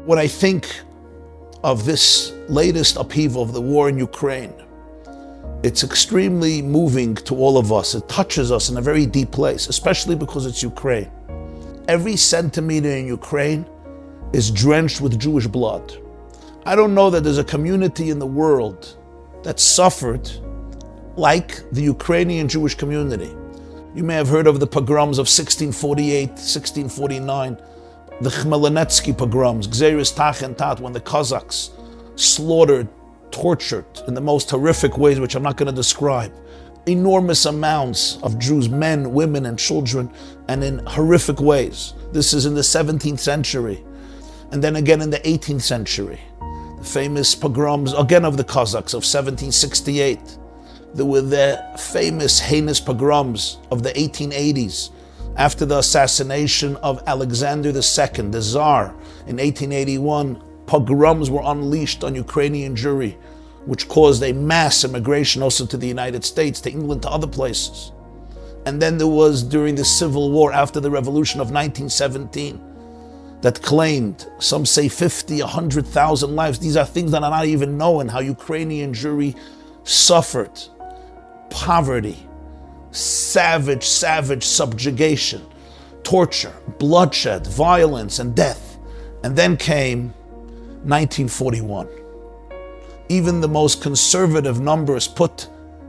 When I think of this latest upheaval of the war in Ukraine, it's extremely moving to all of us. It touches us in a very deep place, especially because it's Ukraine. Every centimeter in Ukraine is drenched with Jewish blood. I don't know that there's a community in the world that suffered like the Ukrainian Jewish community. You may have heard of the pogroms of 1648, 1649, the Khmelnytsky pogroms, Gzeres Tach and Tat, when the Cossacks slaughtered, tortured in the most horrific ways, which I'm not going to describe, enormous amounts of Jews, men, women, and children, and in horrific ways. This is in the 17th century. And then again in the 18th century. The famous pogroms, again of the Cossacks, of 1768. There were the famous heinous pogroms of the 1880s. After the assassination of Alexander II, the Tsar, in 1881, pogroms were unleashed on Ukrainian Jewry, which caused a mass immigration also to the United States, to England, to other places. And then there was, during the Civil War, after the Revolution of 1917, that claimed, some say 50, 100,000 lives. These are things that are not even known, how Ukrainian Jewry suffered poverty, savage subjugation, torture, bloodshed, violence, and death. And then came 1941. Even the most conservative numbers put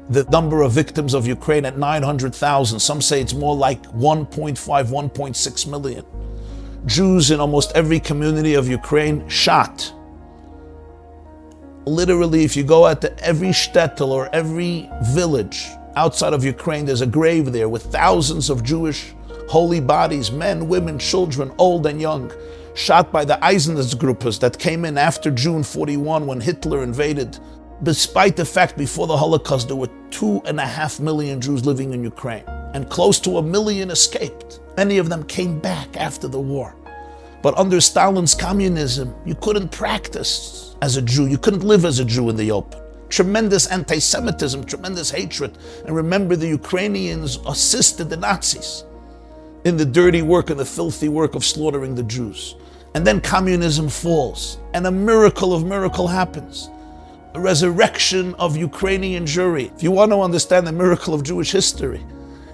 the number of victims of Ukraine at 900,000. Some say it's more like 1.5, 1.6 million. Jews in almost every community of Ukraine shot. Literally, if you go out to every shtetl or every village outside of Ukraine, there's a grave there with thousands of Jewish holy bodies, men, women, children, old and young, shot by the Einsatzgruppen that came in after June 41 when Hitler invaded. Despite the fact before the Holocaust there were 2.5 million Jews living in Ukraine, and close to 1 million escaped. Many of them came back after the war. But under Stalin's communism, you couldn't practice as a Jew. You couldn't live as a Jew in the open. Tremendous anti-Semitism, tremendous hatred. And remember, the Ukrainians assisted the Nazis in the dirty work and the filthy work of slaughtering the Jews. And then communism falls, and a miracle of miracle happens. A resurrection of Ukrainian Jewry. If you want to understand the miracle of Jewish history,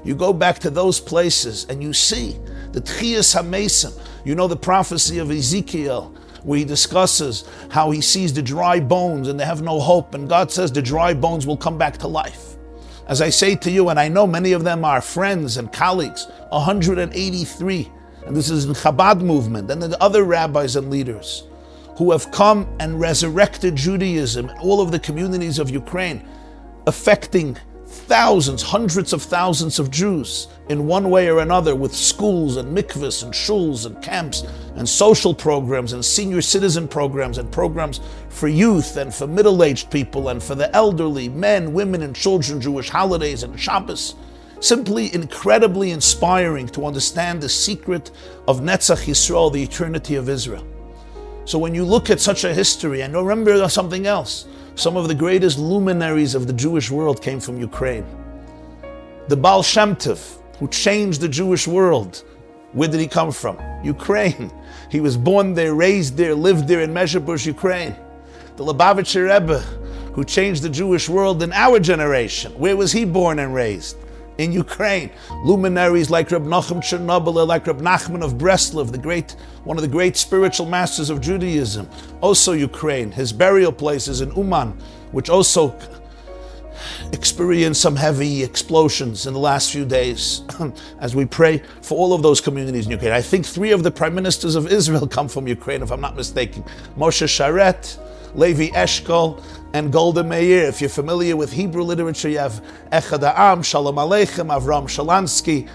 you go back to those places and you see the Tchiyas HaMesim. You know the prophecy of Ezekiel, where he discusses how he sees the dry bones and they have no hope, and God says the dry bones will come back to life. As I say to you, and I know many of them are friends and colleagues, 183, and this is in Chabad movement, and the other rabbis and leaders who have come and resurrected Judaism in all of the communities of Ukraine, affecting thousands, hundreds of thousands of Jews in one way or another, with schools and mikvahs and shuls and camps and social programs and senior citizen programs and programs for youth and for middle-aged people and for the elderly, men, women, and children, Jewish holidays and Shabbos. Simply incredibly inspiring to understand the secret of Netzach Yisrael, the eternity of Israel. So when you look at such a history, and remember something else, some of the greatest luminaries of the Jewish world came from Ukraine. The Baal Shem Tov, who changed the Jewish world, where did he come from? Ukraine. He was born there, raised there, lived there in Mezhebush, Ukraine. The Lubavitcher Rebbe, who changed the Jewish world in our generation, where was he born and raised? In Ukraine. Luminaries like Reb Nachum Chernobyl, like Reb Nachman of Breslov, one of the great spiritual masters of Judaism, also Ukraine. His burial place is in Uman, which also experienced some heavy explosions in the last few days as we pray for all of those communities in Ukraine. I think 3 of the prime ministers of Israel come from Ukraine, if I'm not mistaken. Moshe Sharet, Levi Eshkol, and Golda Meir. If you're familiar with Hebrew literature, you have Echad Ha'am, Shalom Aleichem, Avram Shalansky.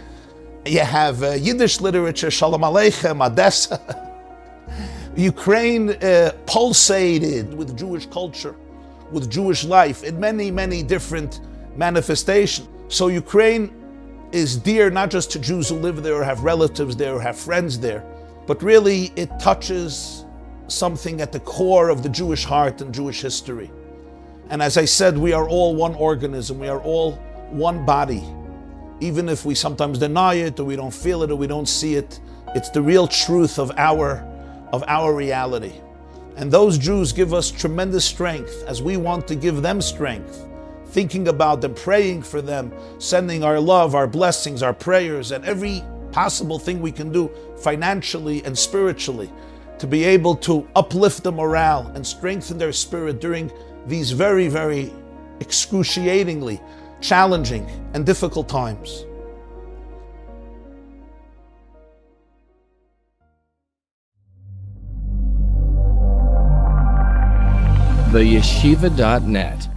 You have Yiddish literature, Shalom Aleichem, Odessa. Ukraine pulsated with Jewish culture, with Jewish life in many, many different manifestations. So Ukraine is dear not just to Jews who live there or have relatives there or have friends there, but really it touches something at the core of the Jewish heart and Jewish history. And as I said, we are all one organism, we are all one body. Even if we sometimes deny it or we don't feel it or we don't see it, it's the real truth of our of our reality. And those Jews give us tremendous strength as we want to give them strength, thinking about them, praying for them, sending our love, our blessings, our prayers, and every possible thing we can do financially and spiritually to be able to uplift the morale and strengthen their spirit during these very, very excruciatingly challenging and difficult times. TheYeshiva.net